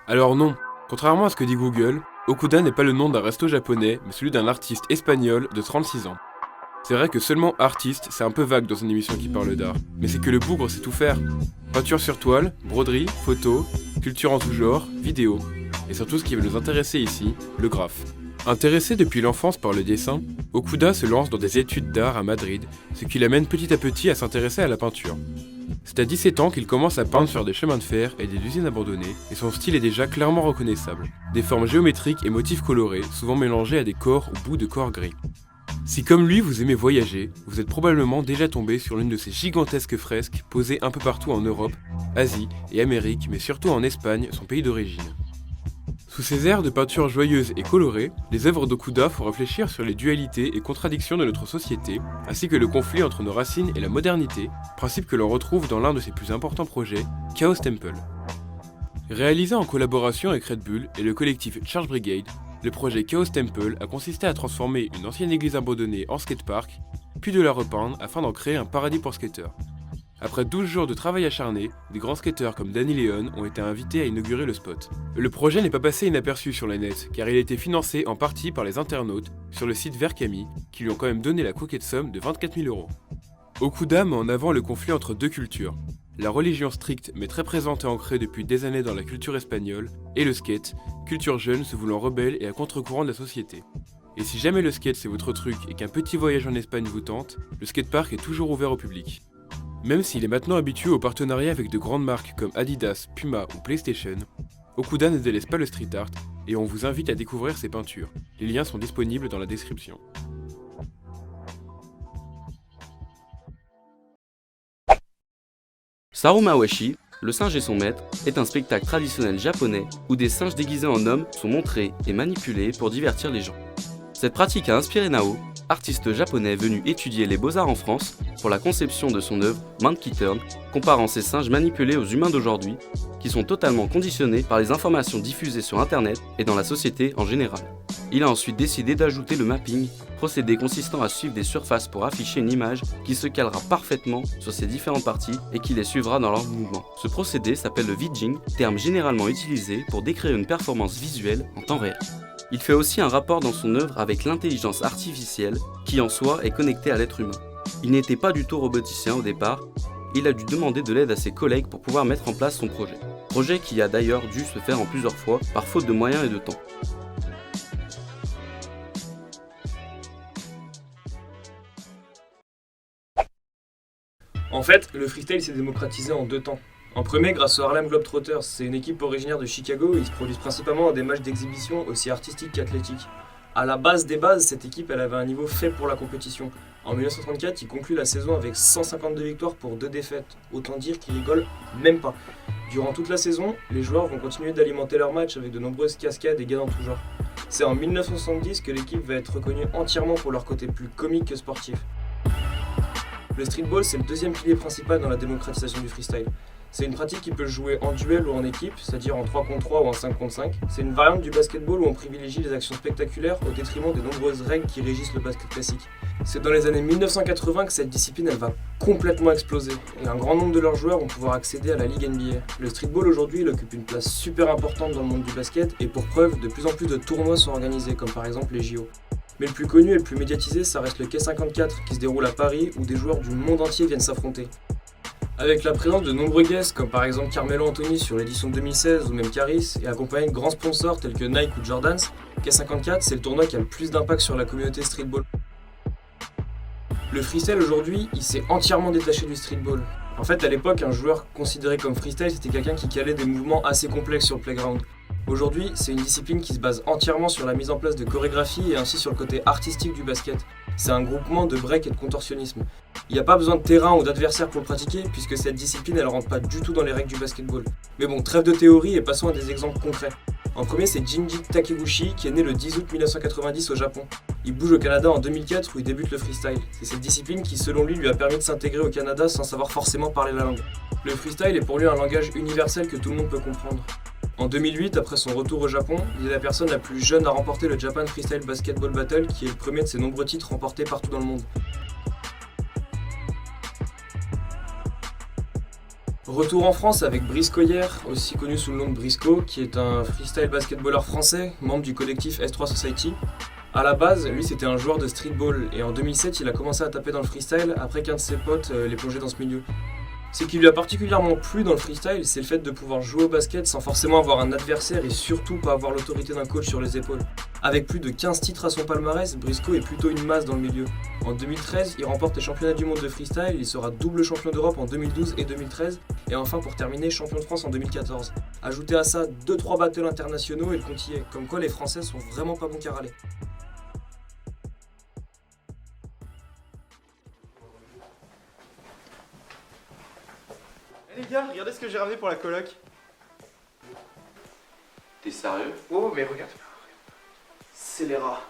Alors non, contrairement à ce que dit Google, Okuda n'est pas le nom d'un resto japonais, mais celui d'un artiste espagnol de 36 ans. C'est vrai que seulement artiste, c'est un peu vague dans une émission qui parle d'art, mais c'est que le bougre sait tout faire. Peinture sur toile, broderie, photo, culture en tout genre, vidéo, et surtout ce qui va nous intéresser ici, le graphe. Intéressé depuis l'enfance par le dessin, Okuda se lance dans des études d'art à Madrid, ce qui l'amène petit à petit à s'intéresser à la peinture. C'est à 17 ans qu'il commence à peindre sur des chemins de fer et des usines abandonnées, et son style est déjà clairement reconnaissable. Des formes géométriques et motifs colorés, souvent mélangés à des corps ou bouts de corps gris. Si comme lui vous aimez voyager, vous êtes probablement déjà tombé sur l'une de ces gigantesques fresques posées un peu partout en Europe, Asie et Amérique, mais surtout en Espagne, son pays d'origine. Sous ces airs de peinture joyeuse et colorée, les œuvres d'Okuda font réfléchir sur les dualités et contradictions de notre société, ainsi que le conflit entre nos racines et la modernité, principe que l'on retrouve dans l'un de ses plus importants projets, Chaos Temple. Réalisé en collaboration avec Red Bull et le collectif Charge Brigade, le projet Chaos Temple a consisté à transformer une ancienne église abandonnée en skatepark, puis de la repeindre afin d'en créer un paradis pour skateurs. Après 12 jours de travail acharné, des grands skateurs comme Danny Leon ont été invités à inaugurer le spot. Le projet n'est pas passé inaperçu sur la net, car il a été financé en partie par les internautes sur le site Verkami, qui lui ont quand même donné la coquette somme de 24 000 €. Okuda met en avant le conflit entre deux cultures, la religion stricte mais très présente et ancrée depuis des années dans la culture espagnole, et le skate, culture jeune se voulant rebelle et à contre-courant de la société. Et si jamais le skate c'est votre truc et qu'un petit voyage en Espagne vous tente, le skatepark est toujours ouvert au public. Même s'il est maintenant habitué aux partenariats avec de grandes marques comme Adidas, Puma ou PlayStation, Okuda ne délaisse pas le street art et on vous invite à découvrir ses peintures. Les liens sont disponibles dans la description. Sarumawashi, le singe et son maître, est un spectacle traditionnel japonais où des singes déguisés en hommes sont montrés et manipulés pour divertir les gens. Cette pratique a inspiré Nao, artiste japonais venu étudier les beaux-arts en France, pour la conception de son œuvre Monkey Turn, comparant ces singes manipulés aux humains d'aujourd'hui, qui sont totalement conditionnés par les informations diffusées sur internet et dans la société en général. Il a ensuite décidé d'ajouter le mapping, procédé consistant à suivre des surfaces pour afficher une image qui se calera parfaitement sur ces différentes parties et qui les suivra dans leur mouvement. Ce procédé s'appelle le vidging, terme généralement utilisé pour décrire une performance visuelle en temps réel. Il fait aussi un rapport dans son œuvre avec l'intelligence artificielle qui en soi est connectée à l'être humain. Il n'était pas du tout roboticien au départ, il a dû demander de l'aide à ses collègues pour pouvoir mettre en place son projet. Projet qui a d'ailleurs dû se faire en plusieurs fois par faute de moyens et de temps. En fait, le freestyle s'est démocratisé en deux temps. En premier, grâce aux Harlem Globetrotters, c'est une équipe originaire de Chicago et ils se produisent principalement dans des matchs d'exhibition aussi artistiques qu'athlétiques. À la base des bases, cette équipe elle avait un niveau fait pour la compétition. En 1934, ils concluent la saison avec 152 victoires pour 2 défaites. Autant dire qu'ils rigolent même pas. Durant toute la saison, les joueurs vont continuer d'alimenter leur match avec de nombreuses cascades et gains dans tout genre. C'est en 1970 que l'équipe va être reconnue entièrement pour leur côté plus comique que sportif. Le streetball, c'est le deuxième pilier principal dans la démocratisation du freestyle. C'est une pratique qui peut se jouer en duel ou en équipe, c'est-à-dire en 3 contre 3 ou en 5 contre 5. C'est une variante du basketball où on privilégie les actions spectaculaires au détriment des nombreuses règles qui régissent le basket classique. C'est dans les années 1980 que cette discipline elle va complètement exploser et un grand nombre de leurs joueurs vont pouvoir accéder à la Ligue NBA. Le streetball aujourd'hui il occupe une place super importante dans le monde du basket et pour preuve, de plus en plus de tournois sont organisés comme par exemple les JO. Mais le plus connu et le plus médiatisé, ça reste le K54 qui se déroule à Paris où des joueurs du monde entier viennent s'affronter. Avec la présence de nombreux guests comme par exemple Carmelo Anthony sur l'édition 2016 ou même Caris et accompagné de grands sponsors tels que Nike ou Jordans, K54 c'est le tournoi qui a le plus d'impact sur la communauté streetball. Le freestyle aujourd'hui, il s'est entièrement détaché du streetball. En fait, à l'époque, un joueur considéré comme freestyle, c'était quelqu'un qui calait des mouvements assez complexes sur le playground. Aujourd'hui, c'est une discipline qui se base entièrement sur la mise en place de chorégraphie et ainsi sur le côté artistique du basket. C'est un groupement de break et de contorsionnisme. Il n'y a pas besoin de terrain ou d'adversaire pour le pratiquer, puisque cette discipline elle rentre pas du tout dans les règles du basketball. Mais bon, trêve de théorie et passons à des exemples concrets. En premier, c'est Jinji Takeguchi qui est né le 10 août 1990 au Japon. Il bouge au Canada en 2004 où il débute le freestyle. C'est cette discipline qui, selon lui a permis de s'intégrer au Canada sans savoir forcément parler la langue. Le freestyle est pour lui un langage universel que tout le monde peut comprendre. En 2008, après son retour au Japon, il est la personne la plus jeune à remporter le Japan Freestyle Basketball Battle, qui est le premier de ses nombreux titres remportés partout dans le monde. Retour en France avec Brice Coyer, aussi connu sous le nom de Brisco, qui est un freestyle basketballeur français, membre du collectif S3 Society. A la base, lui c'était un joueur de streetball et en 2007 il a commencé à taper dans le freestyle après qu'un de ses potes l'ait plongé dans ce milieu. Ce qui lui a particulièrement plu dans le freestyle, c'est le fait de pouvoir jouer au basket sans forcément avoir un adversaire et surtout pas avoir l'autorité d'un coach sur les épaules. Avec plus de 15 titres à son palmarès, Brisco est plutôt une masse dans le milieu. En 2013, il remporte les championnats du monde de freestyle, il sera double champion d'Europe en 2012 et 2013, et enfin pour terminer, champion de France en 2014. Ajoutez à ça 2-3 battles internationaux et le compte y est, comme quoi les Français sont vraiment pas bons qu'à râler. Les gars, regardez ce que j'ai ramené pour la coloc. T'es sérieux? Oh, mais regarde. C'est les rats.